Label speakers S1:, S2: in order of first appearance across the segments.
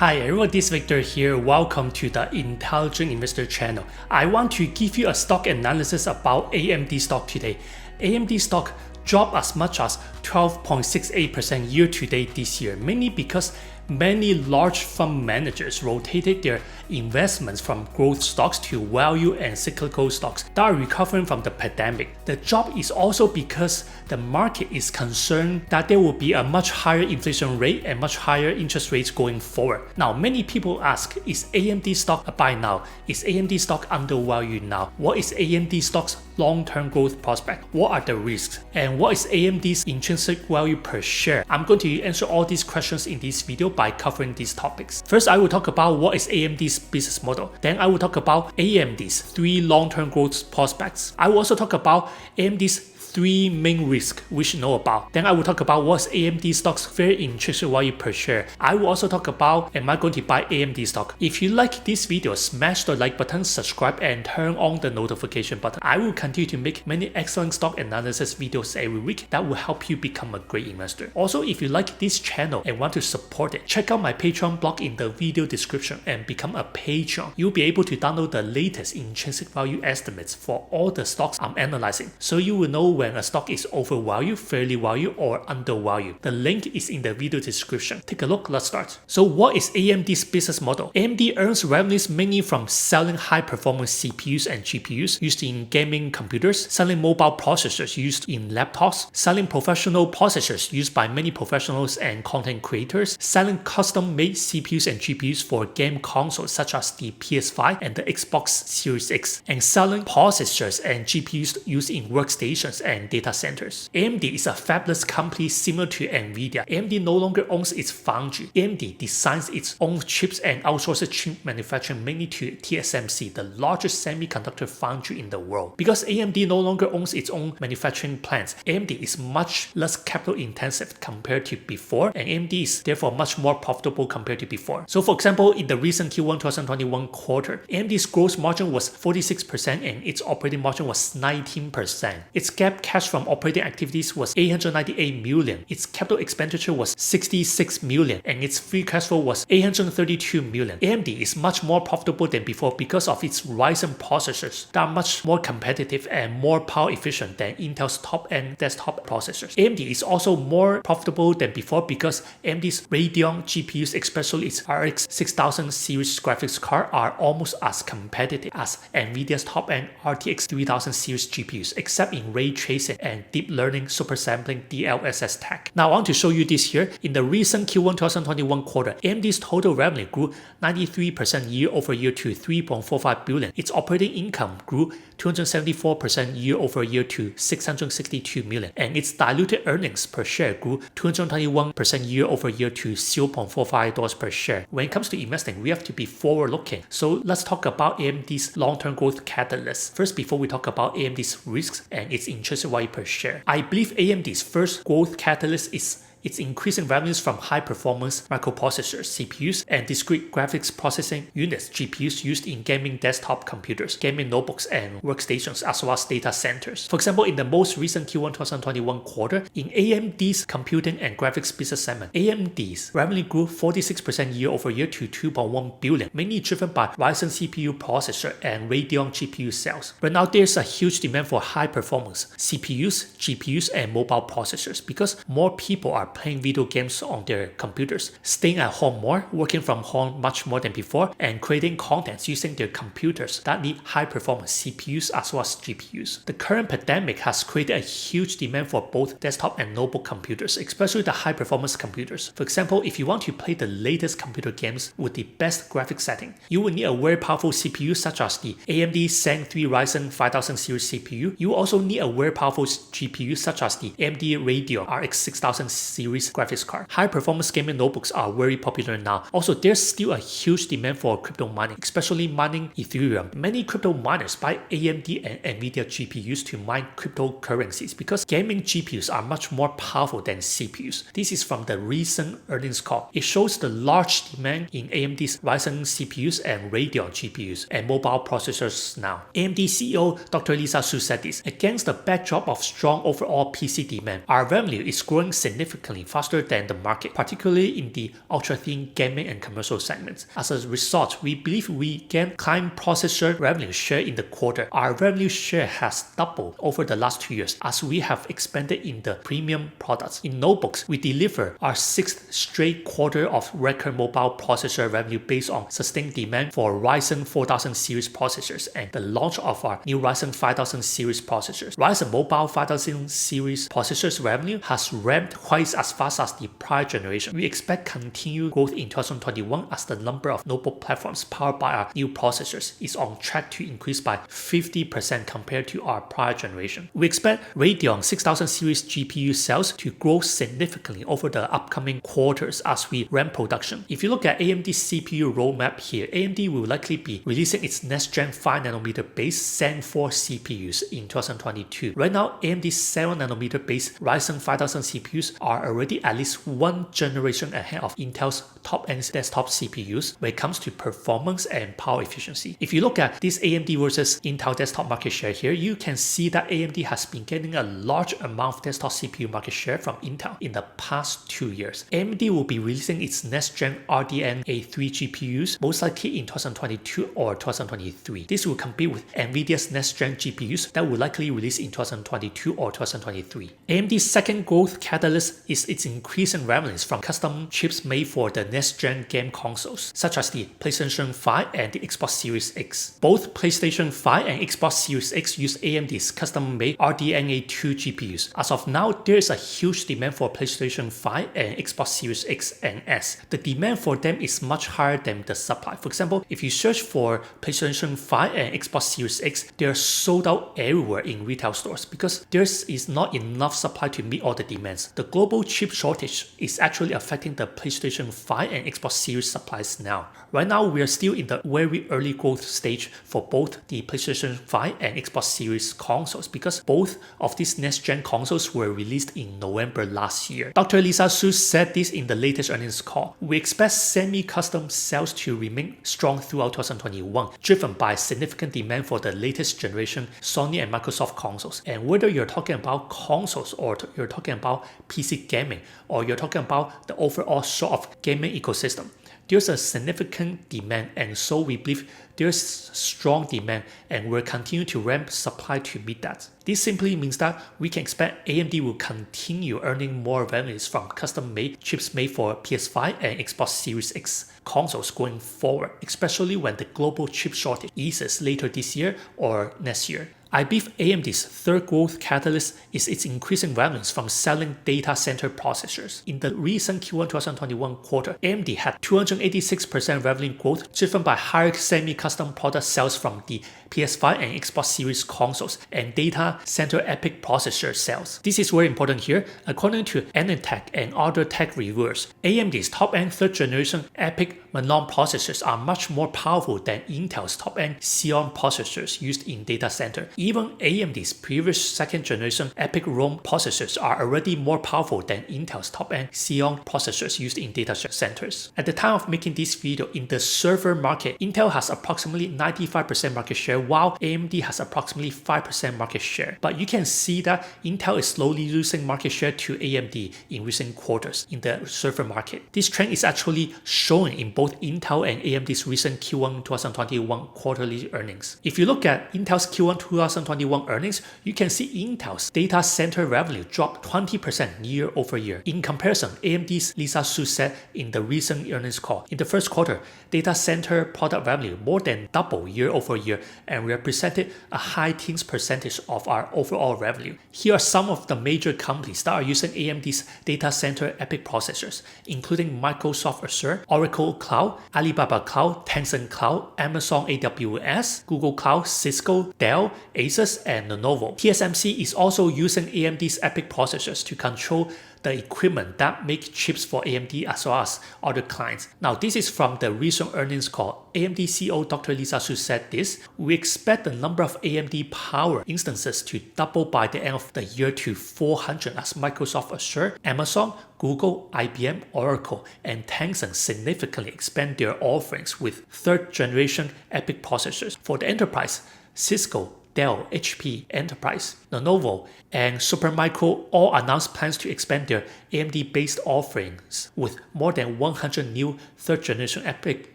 S1: Hi everyone, this is Victor here. Welcome to the Intelligent Investor channel. I want to give you a stock analysis about AMD stock today. AMD stock dropped as much as 12.68% year to date this year, mainly because many large fund managers rotated their investments from growth stocks to value and cyclical stocks that are recovering from the pandemic. The drop is also because the market is concerned that there will be a much higher inflation rate and much higher interest rates going forward. Now, many people ask, is AMD stock a buy now? Is AMD stock undervalued now? What is AMD stock's long-term growth prospect? What are the risks? And what is AMD's intrinsic value per share? I'm going to answer all these questions in this video by covering these topics. First, I will talk about what is AMD's business model. Then I will talk about AMD's 3 long-term growth prospects. I will also talk about AMD's 3 main risks we should know about. Then I will talk about what's AMD stock's fair intrinsic value per share. I will also talk about, am I going to buy AMD stock? If you like this video, smash the like button, subscribe, and turn on the notification button. I will continue to make many excellent stock analysis videos every week that will help you become a great investor. Also, if you like this channel and want to support it, check out my Patreon blog in the video description and become a patron. You'll be able to download the latest intrinsic value estimates for all the stocks I'm analyzing, so you will know when a stock is overvalued, fairly valued, or undervalued. The link is in the video description. Take a look, let's start. So what is AMD's business model? AMD earns revenues mainly from selling high-performance CPUs and GPUs used in gaming computers, selling mobile processors used in laptops, selling professional processors used by many professionals and content creators, selling custom-made CPUs and GPUs for game consoles such as the PS5 and the Xbox Series X, and selling processors and GPUs used in workstations and data centers. AMD is a fabless company similar to Nvidia. AMD no longer owns its foundry. AMD designs its own chips and outsources chip manufacturing mainly to TSMC, the largest semiconductor foundry in the world. Because AMD no longer owns its own manufacturing plants, AMD is much less capital intensive compared to before, and AMD is therefore much more profitable compared to before. So for example, in the recent Q1 2021 quarter, AMD's gross margin was 46% and its operating margin was 19%. Its GAAP cash from operating activities was $898 million, its capital expenditure was $66 million, and its free cash flow was $832 million. AMD is much more profitable than before because of its Ryzen processors that are much more competitive and more power efficient than Intel's top-end desktop processors. AMD is also more profitable than before because AMD's Radeon GPUs, especially its RX 6000 series graphics card, are almost as competitive as Nvidia's top-end RTX 3000 series GPUs, except in ray tracing and deep learning super sampling DLSS tech. Now I want to show you this here. In the recent Q1 2021 quarter, AMD's total revenue grew 93% year over year to $3.45 billion. Its operating income grew 274% year over year to $662 million, and its diluted earnings per share grew 221% year over year to $0.45 per share. When it comes to investing, we have to be forward looking. So let's talk about AMD's long-term growth catalyst. First, before we talk about AMD's risks and its intrinsic value per share, I believe AMD's first growth catalyst is its increasing revenues from high-performance microprocessors, CPUs, and discrete graphics processing units, GPUs, used in gaming desktop computers, gaming notebooks, and workstations, as well as data centers. For example, in the most recent Q1 2021 quarter, in AMD's computing and graphics business segment, AMD's revenue grew 46% year over year to $2.1 billion, mainly driven by Ryzen CPU processor and Radeon GPU sales. But now there's a huge demand for high-performance CPUs, GPUs, and mobile processors because more people are playing video games on their computers, staying at home more, working from home much more than before, and creating contents using their computers that need high-performance CPUs as well as GPUs. The current pandemic has created a huge demand for both desktop and notebook computers, especially the high-performance computers. For example, if you want to play the latest computer games with the best graphics setting, you will need a very powerful CPU such as the AMD Zen 3 Ryzen 5000 series CPU. You will also need a very powerful GPU such as the AMD Radeon RX 6000 series graphics card. High-performance gaming notebooks are very popular now. Also, there's still a huge demand for crypto mining, especially mining Ethereum. Many crypto miners buy AMD and Nvidia GPUs to mine cryptocurrencies because gaming GPUs are much more powerful than CPUs. This is from the recent earnings call. It shows the large demand in AMD's Ryzen CPUs and Radeon GPUs and mobile processors now. AMD CEO Dr. Lisa Su said this: against the backdrop of strong overall PC demand, our revenue is growing significantly significantly faster than the market, particularly in the ultra-thin gaming and commercial segments. As a result, we believe we gained client processor revenue share in the quarter. Our revenue share has doubled over the last 2 years as we have expanded in the premium products. In notebooks, we deliver our 6th straight quarter of record mobile processor revenue based on sustained demand for Ryzen 4000 series processors and the launch of our new Ryzen 5000 series processors. Ryzen Mobile 5000 series processors revenue has ramped twice as fast as the prior generation. We expect continued growth in 2021 as the number of notebook platforms powered by our new processors is on track to increase by 50% compared to our prior generation. We expect Radeon 6000 series GPU sales to grow significantly over the upcoming quarters as we ramp production. If you look at AMD's CPU roadmap here, AMD will likely be releasing its next-gen 5nm based Zen 4 CPUs in 2022. Right now, AMD's 7nm based Ryzen 5000 CPUs are already at least one generation ahead of Intel's top-end desktop CPUs when it comes to performance and power efficiency. If you look at this AMD versus Intel desktop market share here, you can see that AMD has been getting a large amount of desktop CPU market share from Intel in the past 2 years. AMD will be releasing its next-gen RDNA 3 GPUs most likely in 2022 or 2023. This will compete with Nvidia's next-gen GPUs that will likely release in 2022 or 2023. AMD's second growth catalyst is its increase in revenues from custom chips made for the next-gen game consoles, such as the PlayStation 5 and the Xbox Series X. Both PlayStation 5 and Xbox Series X use AMD's custom-made RDNA 2 GPUs. As of now, there is a huge demand for PlayStation 5 and Xbox Series X and S. The demand for them is much higher than the supply. For example, if you search for PlayStation 5 and Xbox Series X, they are sold out everywhere in retail stores because there is not enough supply to meet all the demands. The global chip shortage is actually affecting the PlayStation 5 and Xbox Series supplies now. Right now, we are still in the very early growth stage for both the PlayStation 5 and Xbox Series consoles because both of these next-gen consoles were released in November last year. Dr. Lisa Su said this in the latest earnings call. We expect semi-custom sales to remain strong throughout 2021, driven by significant demand for the latest generation Sony and Microsoft consoles. And whether you're talking about consoles or you're talking about PC gaming or you're talking about the overall sort of gaming ecosystem, there's a significant demand, and so we believe there's strong demand and we'll continue to ramp supply to meet that. This simply means that we can expect AMD will continue earning more revenues from custom-made chips made for PS5 and Xbox Series X consoles going forward, especially when the global chip shortage eases later this year or next year. I believe AMD's third growth catalyst is its increasing revenues from selling data center processors. In the recent Q1 2021 quarter, AMD had 286% revenue growth driven by higher semi-custom product sales from the PS5 and Xbox Series consoles and data center EPYC processor sales. This is very important here. According to Analytech and other tech reviewers, AMD's top-end 3rd generation EPYC Manon processors are much more powerful than Intel's top-end Xeon processors used in data center. Even AMD's previous 2nd generation EPYC Rome processors are already more powerful than Intel's top-end Xeon processors used in data centers. At the time of making this video, in the server market, Intel has approximately 95% market share while AMD has approximately 5% market share. But you can see that Intel is slowly losing market share to AMD in recent quarters in the server market. This trend is actually showing in both Intel and AMD's recent Q1 2021 quarterly earnings. If you look at Intel's Q1 2021 earnings, you can see Intel's data center revenue dropped 20% year over year. In comparison, AMD's Lisa Su said in the recent earnings call, in the first quarter, data center product revenue more than doubled year over year and represented a high teens percentage of our overall revenue. Here are some of the major companies that are using AMD's data center EPYC processors, including Microsoft Azure, Oracle Cloud, Alibaba Cloud, Tencent Cloud, Amazon AWS, Google Cloud, Cisco, Dell, Asus, and Lenovo. TSMC is also using AMD's EPYC processors to control the equipment that make chips for AMD as well as other clients. Now, this is from the recent earnings call. AMD CEO Dr. Lisa Su said this: we expect the number of AMD Power instances to double by the end of the year to 400 as Microsoft Azure, Amazon, Google, IBM, Oracle, and Tencent significantly expand their offerings with 3rd generation EPYC processors. For the enterprise, Cisco, Dell, HP, Enterprise, Lenovo, and Supermicro all announced plans to expand their AMD-based offerings with more than 100 new third-generation EPYC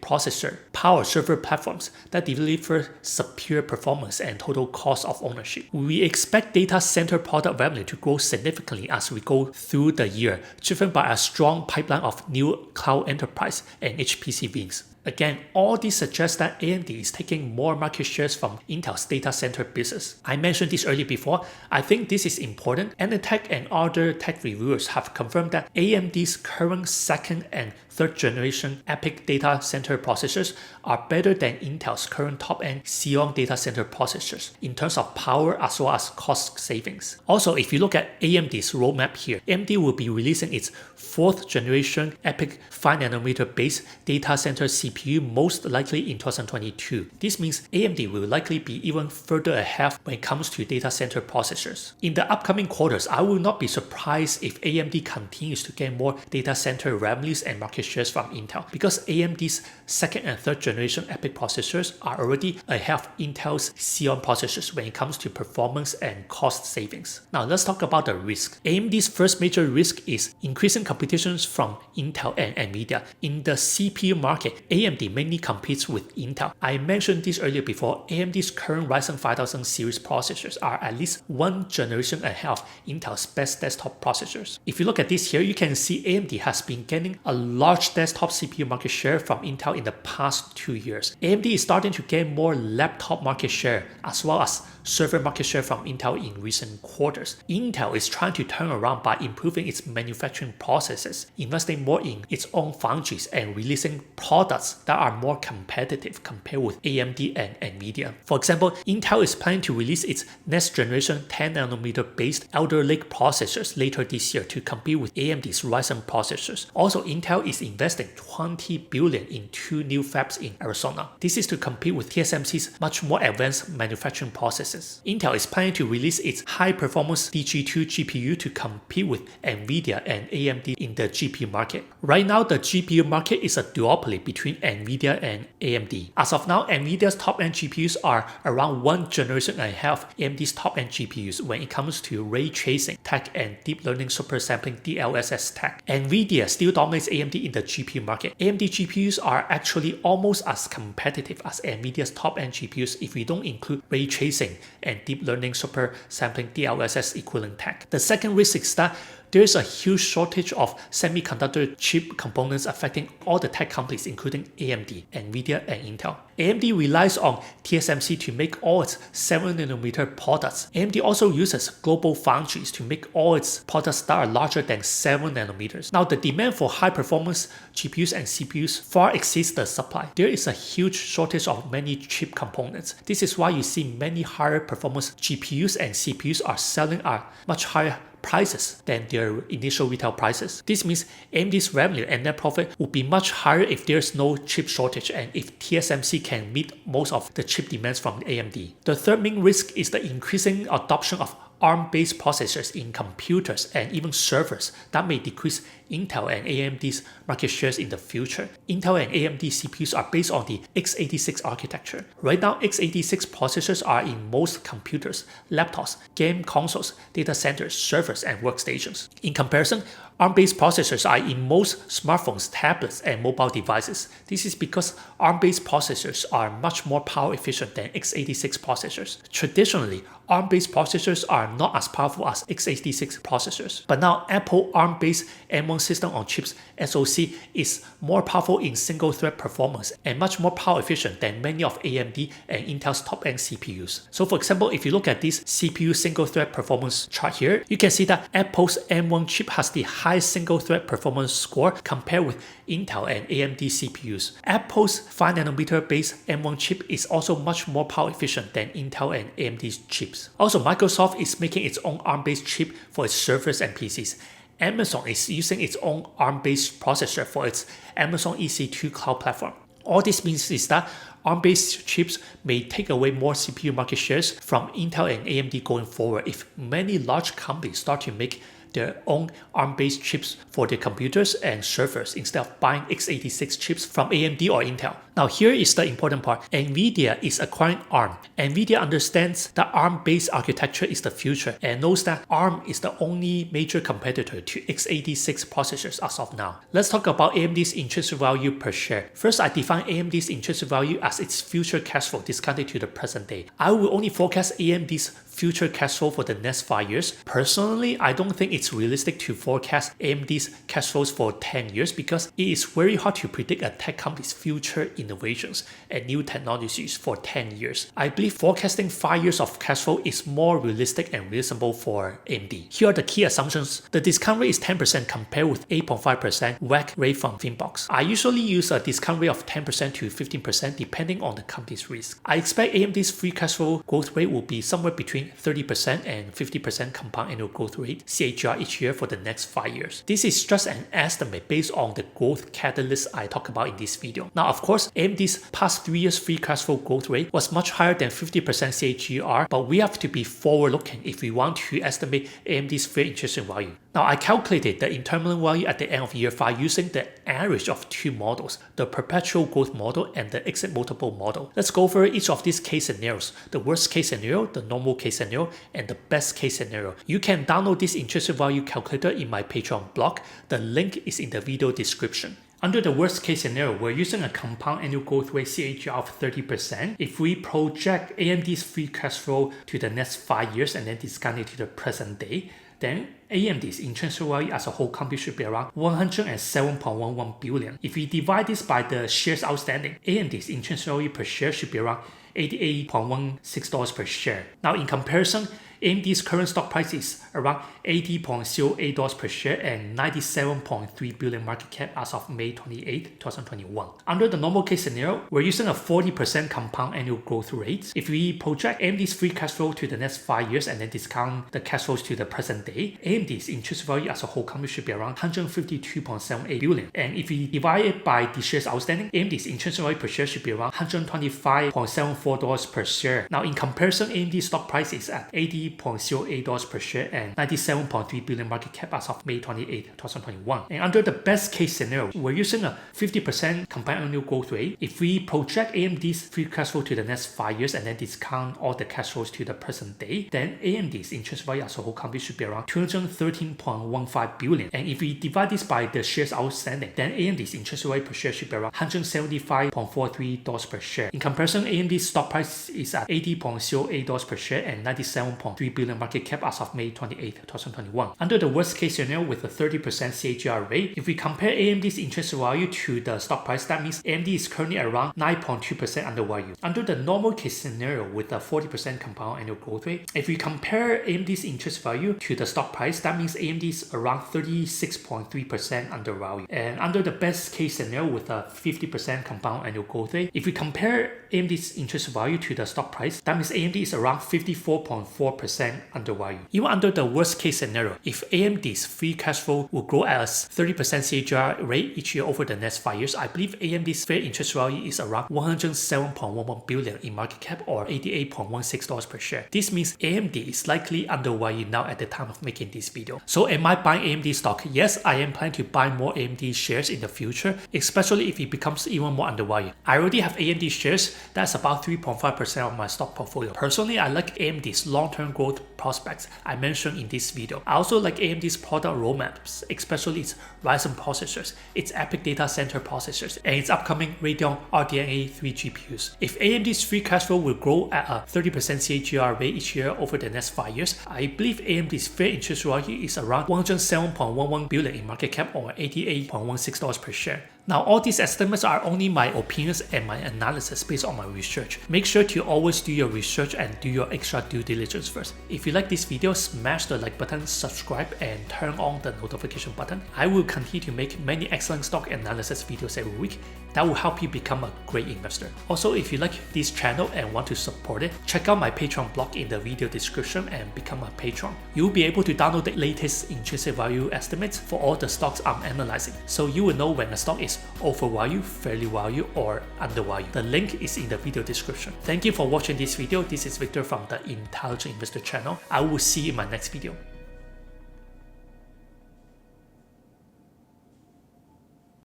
S1: processor power server platforms that deliver superior performance and total cost of ownership. We expect data center product revenue to grow significantly as we go through the year, driven by a strong pipeline of new cloud enterprise and HPC wins. Again, all this suggests that AMD is taking more market shares from Intel's data center business. I mentioned this earlier before. I think this is important. Tech and other tech reviewers have confirmed that AMD's current second and third generation EPYC data center processors are better than Intel's current top-end Xeon data center processors in terms of power as well as cost savings. Also, if you look at AMD's roadmap here, AMD will be releasing its fourth generation EPYC 5nm based data center CPU most likely in 2022. This means AMD will likely be even further ahead when it comes to data center processors. In the upcoming quarters, I will not be surprised if AMD continues to gain more data center revenues and market shares from Intel, because AMD's second and third generation EPYC processors are already ahead of Intel's Xeon processors when it comes to performance and cost savings. Now let's talk about the risk. AMD's first major risk is increasing competition from Intel and Nvidia. In the CPU market, AMD mainly competes with Intel. I mentioned this earlier before. AMD's current Ryzen 5000 series processors are at least one generation ahead of Intel's best desktop processors. If you look at this here, you can see AMD has been gaining a large desktop CPU market share from Intel in the past 2 years. AMD is starting to gain more laptop market share as well as server market share from Intel in recent quarters. Intel is trying to turn around by improving its manufacturing processes, investing more in its own foundries, and releasing products that are more competitive compared with AMD and Nvidia. For example, Intel is planning to release its next generation 10nm based Alder Lake processors later this year to compete with AMD's Ryzen processors. Also, Intel is investing $20 billion in 2 new fabs in Arizona. This is to compete with TSMC's much more advanced manufacturing processes. Intel is planning to release its high-performance DG2 GPU to compete with Nvidia and AMD in the GPU market. Right now, the GPU market is a duopoly between Nvidia and AMD. As of now, Nvidia's top-end GPUs are around one generation ahead of AMD's top-end GPUs when it comes to ray tracing tech and deep learning super sampling DLSS tech. Nvidia still dominates AMD in the GPU market. AMD GPUs are actually almost as competitive as Nvidia's top-end GPUs if we don't include ray tracing and deep learning super sampling DLSS equivalent tech. The second risk is that there is a huge shortage of semiconductor chip components affecting all the tech companies including AMD, Nvidia, and Intel. AMD relies on TSMC to make all its 7nm products. AMD also uses global foundries to make all its products that are larger than 7nm. Now, the demand for high-performance GPUs and CPUs far exceeds the supply. There is a huge shortage of many chip components. This is why you see many higher performance GPUs and CPUs are selling at much higher prices than their initial retail prices. This means AMD's revenue and net profit will be much higher if there's no chip shortage and if TSMC can meet most of the chip demands from AMD. The third main risk is the increasing adoption of ARM-based processors in computers and even servers that may decrease Intel and AMD's market shares in the future. Intel and AMD CPUs are based on the x86 architecture. Right now, x86 processors are in most computers, laptops, game consoles, data centers, servers, and workstations. In comparison, ARM-based processors are in most smartphones, tablets, and mobile devices. This is because ARM-based processors are much more power efficient than x86 processors. Traditionally, ARM-based processors are not as powerful as x86 processors. But now, Apple ARM-based M1 system on chips SoC is more powerful in single-thread performance and much more power efficient than many of AMD and Intel's top-end CPUs. So for example, if you look at this CPU single-thread performance chart here, you can see that Apple's M1 chip has the highest single-thread performance score compared with Intel and AMD CPUs. Apple's 5nm based M1 chip is also much more power efficient than Intel and AMD's chips. Also, Microsoft is making its own ARM-based chip for its servers and PCs. Amazon is using its own ARM-based processor for its Amazon EC2 cloud platform. All this means is that ARM-based chips may take away more CPU market shares from Intel and AMD going forward if many large companies start to make their own ARM-based chips for their computers and servers instead of buying x86 chips from AMD or Intel. Now here is the important part. Nvidia is acquiring ARM. Nvidia understands that ARM-based architecture is the future and knows that ARM is the only major competitor to x86 processors as of now. Let's talk about AMD's intrinsic value per share. First, I define AMD's intrinsic value as its future cash flow discounted to the present day. I will only forecast AMD's future cash flow for the next 5 years. Personally, I don't think it's realistic to forecast AMD's cash flows for 10 years because it is very hard to predict a tech company's future innovations and new technologies for 10 years. I believe forecasting 5 years of cash flow is more realistic and reasonable for AMD. Here are the key assumptions. The discount rate is 10% compared with 8.5% WACC rate from Finbox. I usually use a discount rate of 10% to 15% depending on the company's risk. I expect AMD's free cash flow growth rate will be somewhere between 30% and 50% compound annual growth rate CAGR each year for the next 5 years. This is just an estimate based on the growth catalyst I talk about in this video. Now, of course, AMD's past 3 years free cash flow growth rate was much higher than 50% CAGR, but we have to be forward-looking if we want to estimate AMD's fair intrinsic value. Now, I calculated the internal value at the end of year 5 using the average of two models, the perpetual growth model and the exit multiple model. Let's go over each of these case scenarios, the worst case scenario, the normal case scenario, and the best case scenario. You can download this intrinsic value calculator in my Patreon blog. The link is in the video description. Under the worst case scenario, we're using a compound annual growth rate CAGR of 30%. If we project AMD's free cash flow to the next 5 years and then discount it to the present day, then AMD's intrinsic value as a whole company should be around 107.11 billion. If we divide this by the shares outstanding, AMD's intrinsic value per share should be around $88.16 per share. Now, in comparison, AMD's current stock price is around $80.08 per share and 97.3 billion market cap as of May 28, 2021. Under the normal case scenario, we're using a 40% compound annual growth rate. If we project AMD's free cash flow to the next 5 years and then discount the cash flows to the present day, AMD's intrinsic value as a whole company should be around 152.78 billion. And if we divide it by the shares outstanding, AMD's intrinsic value per share should be around $125.74 per share. Now, in comparison, AMD's stock price is at $80.08 per share and 97.3 billion market cap as of May 28, 2021. And under the best case scenario, we're using a 50% compound annual growth rate. If we project AMD's free cash flow to the next 5 years and then discount all the cash flows to the present day, then AMD's intrinsic value as a whole company should be around 213.15 billion. And if we divide this by the shares outstanding, then AMD's intrinsic value per share should be around $175.43 per share. In comparison, AMD's stock price is at $80.08 per share and 97.3 billion market cap as of May 28, 2021. Under the worst case scenario with a 30% CAGR rate, if we compare AMD's intrinsic value to the stock price, that means AMD is currently around 9.2% undervalued. Under the normal case scenario with a 40% compound annual growth rate, if we compare AMD's intrinsic value to the stock price, that means AMD is around 36.3% undervalued. And under the best case scenario with a 50% compound annual growth rate, if we compare AMD's intrinsic value to the stock price, that means AMD is around 54.4% undervalued. Even under the worst case scenario, if AMD's free cash flow will grow at a 30% CAGR rate each year over the next 5 years, I believe AMD's fair interest value is around 107.11 billion in market cap or $88.16 per share. This means AMD is likely undervalued now at the time of making this video. So am I buying AMD stock? Yes, I am planning to buy more AMD shares in the future, especially if it becomes even more undervalued. I already have AMD shares, that's about 3.5% of my stock portfolio. Personally, I like AMD's long-term growth prospects I mentioned in this video. I also like AMD's product roadmaps, especially its Ryzen processors, its EPYC data center processors, and its upcoming Radeon RDNA 3 GPUs. If AMD's free cash flow will grow at a 30% CAGR rate each year over the next 5 years, I believe AMD's fair interest value is around 107.11 billion in market cap or $88.16 per share. Now, all these estimates are only my opinions and my analysis based on my research. Make sure to always do your research and do your extra due diligence first. If you like this video, smash the like button, subscribe, and turn on the notification button. I will continue to make many excellent stock analysis videos every week that will help you become a great investor. Also, if you like this channel and want to support it, check out my Patreon blog in the video description and become a patron. You'll be able to download the latest intrinsic value estimates for all the stocks I'm analyzing, so you will know when a stock is overvalued, fairly valued, or undervalued. The link is in the video description. Thank you for watching this video. This is Victor from the Intelligent Investor channel. I will see you in my next video.